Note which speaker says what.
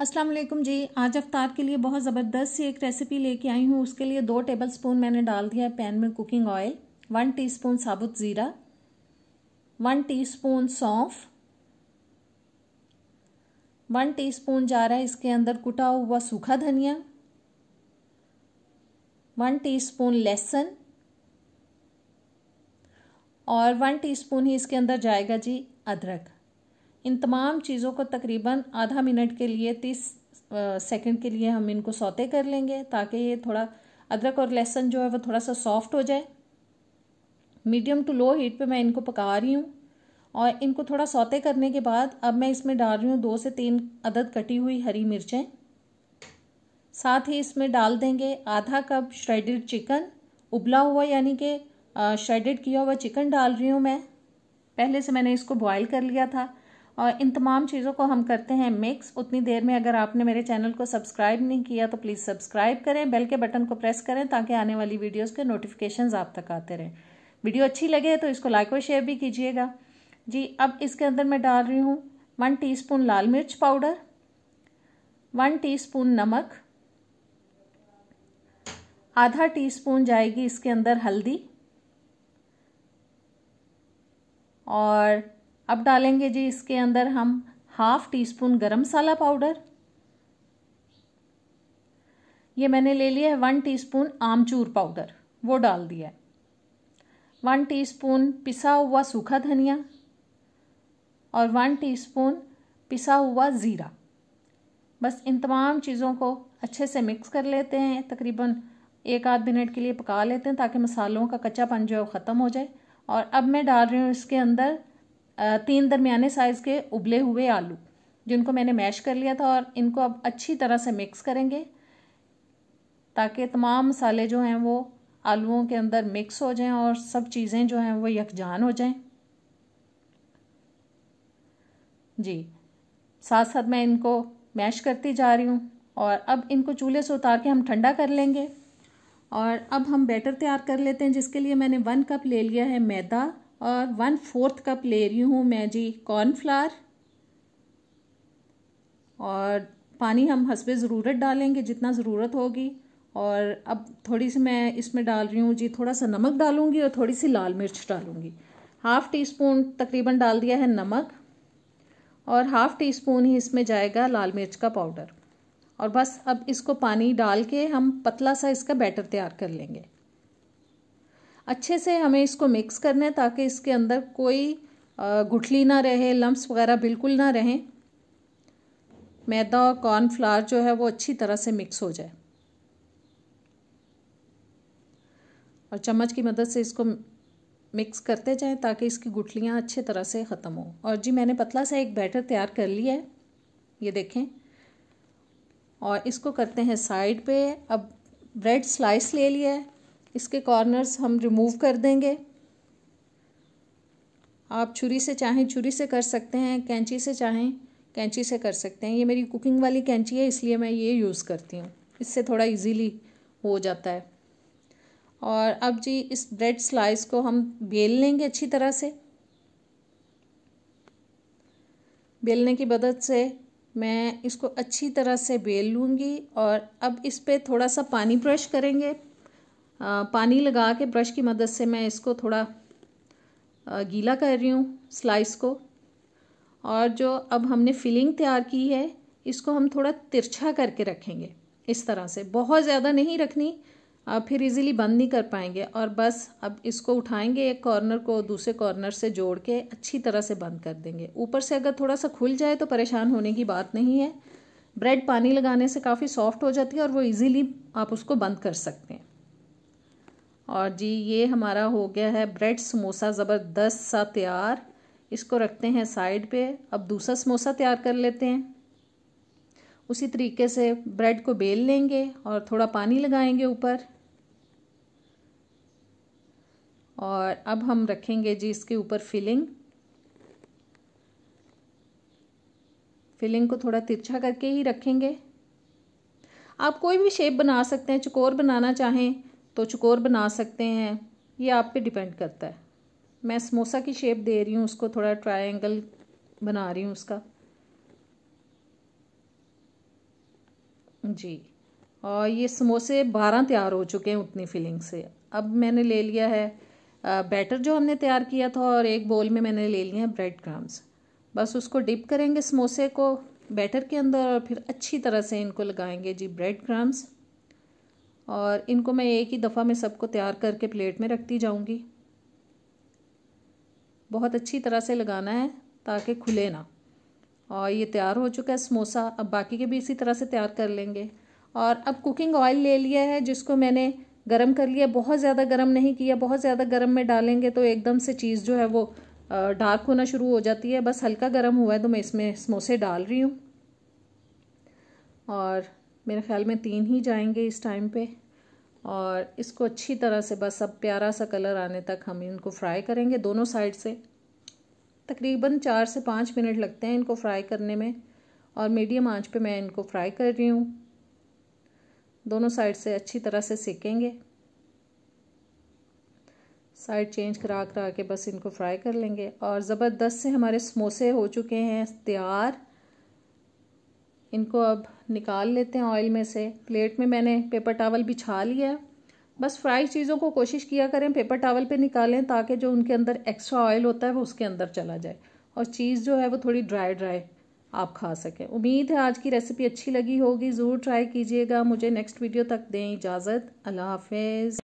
Speaker 1: अस्सलाम वालेकुम जी। आज अफ्तार के लिए बहुत ज़बरदस्त सी एक रेसिपी लेके आई हूँ। उसके लिए 2 टेबलस्पून मैंने डाल दिया है पैन में कुकिंग ऑयल, 1 टीस्पून साबुत ज़ीरा, 1 टीस्पून सौंफ, 1 टीस्पून जा रहा है इसके अंदर कुटा हुआ सूखा धनिया, 1 टीस्पून लहसुन और 1 टीस्पून ही इसके अंदर जाएगा जी अदरक। इन तमाम चीज़ों को तकरीबन आधा मिनट के लिए 30 सेकंड के लिए हम इनको सौते कर लेंगे ताकि ये थोड़ा अदरक और लहसुन जो है वो थोड़ा सा सॉफ्ट हो जाए। मीडियम टू लो हीट पे मैं इनको पका रही हूँ और इनको थोड़ा सौते करने के बाद अब मैं इसमें डाल रही हूँ 2 से 3 अदद कटी हुई हरी मिर्चें। साथ ही इसमें डाल देंगे आधा कप श्रेडेड चिकन, उबला हुआ यानी कि श्रेडेड किया हुआ चिकन डाल रही हूँ मैं। पहले से मैंने इसको बॉयल कर लिया था। और इन तमाम चीज़ों को हम करते हैं मिक्स। उतनी देर में अगर आपने मेरे चैनल को सब्सक्राइब नहीं किया तो प्लीज़ सब्सक्राइब करें, बेल के बटन को प्रेस करें ताकि आने वाली वीडियोस के नोटिफिकेशंस आप तक आते रहें। वीडियो अच्छी लगे तो इसको लाइक और शेयर भी कीजिएगा जी। अब इसके अंदर मैं डाल रही हूँ 1 टीस्पून लाल मिर्च पाउडर, 1 टीस्पून नमक, आधा टीस्पून जाएगी इसके अंदर हल्दी और अब डालेंगे जी इसके अंदर हम 1/2 टीस्पून गरम मसाला पाउडर। ये मैंने ले लिया है 1 टीस्पून आमचूर पाउडर, वो डाल दिया है। 1 टीस्पून पिसा हुआ सूखा धनिया और 1 टीस्पून पिसा हुआ ज़ीरा। बस इन तमाम चीज़ों को अच्छे से मिक्स कर लेते हैं। तकरीबन 1-8 मिनट के लिए पका लेते हैं ताकि मसालों का कच्चापन जो है ख़त्म हो जाए। और अब मैं डाल रही हूँ इसके अंदर 3 दरमियाने साइज़ के उबले हुए आलू जिनको मैंने मैश कर लिया था और इनको अब अच्छी तरह से मिक्स करेंगे ताकि तमाम मसाले जो हैं वो आलूओं के अंदर मिक्स हो जाएं और सब चीज़ें जो हैं वो यकजान हो जाएं जी। साथ साथ मैं इनको मैश करती जा रही हूँ और अब इनको चूल्हे से उतार के हम ठंडा कर लेंगे। और अब हम बैटर तैयार कर लेते हैं जिसके लिए मैंने 1 कप ले लिया है मैदा और 1/4 कप ले रही हूँ मैं जी कॉर्नफ्लावर। और पानी हम हस्बे ज़रूरत डालेंगे जितना ज़रूरत होगी। और अब थोड़ी सी मैं इसमें डाल रही हूँ जी, थोड़ा सा नमक डालूंगी और थोड़ी सी लाल मिर्च डालूंगी। 1/2 टीस्पून तकरीबन डाल दिया है नमक और 1/2 टीस्पून ही इसमें जाएगा लाल मिर्च का पाउडर। और बस अब इसको पानी डाल के हम पतला सा इसका बैटर तैयार कर लेंगे। अच्छे से हमें इसको मिक्स करना है ताकि इसके अंदर कोई गुठली ना रहे, लम्प्स वगैरह बिल्कुल ना रहें। मैदा और कॉर्नफ्लावर जो है वो अच्छी तरह से मिक्स हो जाए और चम्मच की मदद से इसको मिक्स करते जाएं ताकि इसकी गुठलियाँ अच्छी तरह से ख़त्म हो। और जी मैंने पतला सा एक बैटर तैयार कर लिया है, ये देखें। और इसको करते हैं साइड पे। अब ब्रेड स्लाइस ले लिया है, इसके कॉर्नर्स हम रिमूव कर देंगे। आप छुरी से चाहें छुरी से कर सकते हैं, कैंची से चाहें कैंची से कर सकते हैं। ये मेरी कुकिंग वाली कैंची है इसलिए मैं ये यूज़ करती हूँ, इससे थोड़ा इजीली हो जाता है। और अब जी इस ब्रेड स्लाइस को हम बेल लेंगे अच्छी तरह से। बेलने की मदद से मैं इसको अच्छी तरह से बेल लूँगी और अब इस पे थोड़ा सा पानी ब्रश करेंगे। पानी लगा के ब्रश की मदद से मैं इसको थोड़ा गीला कर रही हूँ स्लाइस को। और जो अब हमने फिलिंग तैयार की है इसको हम थोड़ा तिरछा करके रखेंगे इस तरह से, बहुत ज़्यादा नहीं रखनी, फिर इजीली बंद नहीं कर पाएंगे। और बस अब इसको उठाएंगे, एक कॉर्नर को दूसरे कॉर्नर से जोड़ के अच्छी तरह से बंद कर देंगे। ऊपर से अगर थोड़ा सा खुल जाए तो परेशान होने की बात नहीं है। ब्रेड पानी लगाने से काफ़ी सॉफ्ट हो जाती है और वो इजीली आप उसको बंद कर सकते हैं। और जी ये हमारा हो गया है ब्रेड समोसा ज़बरदस्त सा तैयार। इसको रखते हैं साइड पे। अब दूसरा समोसा तैयार कर लेते हैं। उसी तरीके से ब्रेड को बेल लेंगे और थोड़ा पानी लगाएंगे ऊपर। और अब हम रखेंगे जी इसके ऊपर फिलिंग को थोड़ा तिरछा करके ही रखेंगे। आप कोई भी शेप बना सकते हैं, चौकोर बनाना चाहें तो चौकोर बना सकते हैं, ये आप पे डिपेंड करता है। मैं समोसा की शेप दे रही हूँ, उसको थोड़ा ट्रायंगल बना रही हूँ उसका। जी। और ये समोसे 12 तैयार हो चुके हैं उतनी फिलिंग से। अब मैंने ले लिया है बैटर जो हमने तैयार किया था, और एक बोल में मैंने ले लिए हैं ब्रेड क्रम्स। बस उसको डिप करेंगे समोसे को बैटर के अंदर, और फिर अच्छी तरह से इनको लगाएंगे जी ब्रेड क्रम्स। और इनको मैं एक ही दफ़ा में सबको तैयार करके प्लेट में रखती जाऊंगी। बहुत अच्छी तरह से लगाना है ताकि खुले ना। और ये तैयार हो चुका है समोसा। अब बाकी के भी इसी तरह से तैयार कर लेंगे। और अब कुकिंग ऑयल ले लिया है जिसको मैंने गरम कर लिया। बहुत ज़्यादा गरम नहीं किया, बहुत ज़्यादा गरम में डालेंगे तो एकदम से चीज़ जो है वो डार्क होना शुरू हो जाती है। बस हल्का गरम हुआ है तो मैं इसमें समोसे डाल रही हूँ, और मेरे ख्याल में 3 ही जाएंगे इस टाइम पे। और इसको अच्छी तरह से बस अब प्यारा सा कलर आने तक हम इनको फ्राई करेंगे दोनों साइड से। तकरीबन 4 से 5 मिनट लगते हैं इनको फ्राई करने में, और मीडियम आंच पे मैं इनको फ्राई कर रही हूँ। दोनों साइड से अच्छी तरह से सेकेंगे, साइड चेंज करा करा के बस इनको फ्राई कर लेंगे। और ज़बरदस्त से हमारे समोसे हो चुके हैं तैयार। इनको अब निकाल लेते हैं ऑयल में से। प्लेट में मैंने पेपर टावल बिछा लिया है। बस फ्राई चीज़ों को कोशिश किया करें पेपर टावल पे निकालें, ताकि जो उनके अंदर एक्स्ट्रा ऑयल होता है वो उसके अंदर चला जाए, और चीज़ जो है वो थोड़ी ड्राई ड्राई आप खा सकें। उम्मीद है आज की रेसिपी अच्छी लगी होगी, ज़रूर ट्राई कीजिएगा। मुझे नेक्स्ट वीडियो तक दें इजाज़त। अल्लाह हाफिज़।